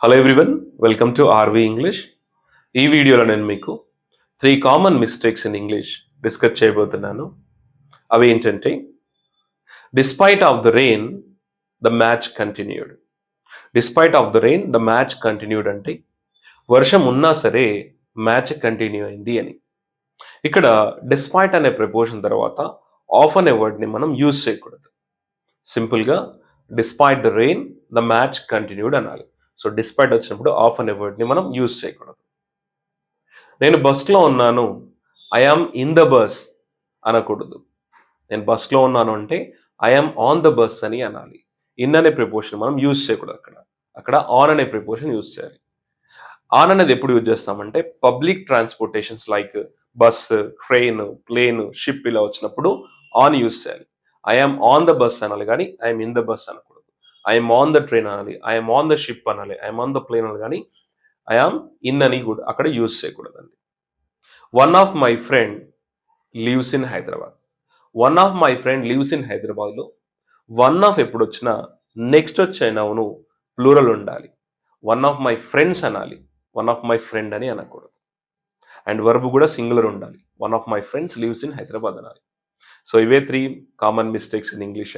Hello everyone, welcome to RV English. ఈ వీడియోలో నేను మీకు 3 common mistakes in English discuss చేయబోతున్నాను. అవి ఏంటంటే, despite of the rain the match continued. Despite of the rain the match continued అంటే వర్షం ఉన్నా సరే మ్యాచ్ కంటిన్యూ అయింది అని. ఇక్కడ డిస్పైట్ అనే ప్రిపోజిషన్ తర్వాత ఆఫ్ అనే వర్డ్ని మనం యూజ్ చేయకూడదు. సింపుల్గా despite the rain the match continued అనాలి. సో డిస్పైట్ వచ్చినప్పుడు ఆఫ్ అనే వర్డ్ని మనం యూజ్ చేయకూడదు. నేను బస్లో ఉన్నాను, I am in the bus అనకూడదు. నేను బస్లో ఉన్నాను అంటే I am on the bus అని అనాలి. ఇన్ అనే ప్రిపోజిషన్ మనం యూజ్ చేయకూడదు. అక్కడ ఆన్ అనే ప్రిపోజిషన్ యూజ్ చేయాలి. ఆన్ అనేది ఎప్పుడు యూజ్ చేస్తామంటే public transportations like bus, train, plane, ship ఇలా వచ్చినప్పుడు ఆన్ యూజ్ చేయాలి. ఐఎమ్ ఆన్ ద బస్ అనాలి, కానీ ఐఎమ్ ఇన్ ద బస్ అనకూడదు. ఐఎమ్ ఆన్ ద ట్రైన్ అనాలి, ఐఎమ్ ఆన్ ద షిప్ అనాలి, ఐఎమ్ ఆన్ ద ప్లేన్ అనాలి, కానీ ఐఆమ్ ఇన్ అని కూడా అక్కడ యూజ్ చేయకూడదండి. One of my friend lives in Hyderabad. One of my friend lives in హైదరాబాద్లో వన్ ఆఫ్ ఎప్పుడు వచ్చినా నెక్స్ట్ వచ్చే నౌను ప్లూరల్ ఉండాలి. వన్ ఆఫ్ మై ఫ్రెండ్స్ అనాలి, వన్ ఆఫ్ మై ఫ్రెండ్ అని అనకూడదు. అండ్ వర్బ్ కూడా సింగులర్ ఉండాలి. One of my friends lives in Hyderabad అనాలి. సో ఇవే 3 కామన్ మిస్టేక్స్ ఇన్ ఇంగ్లీష్.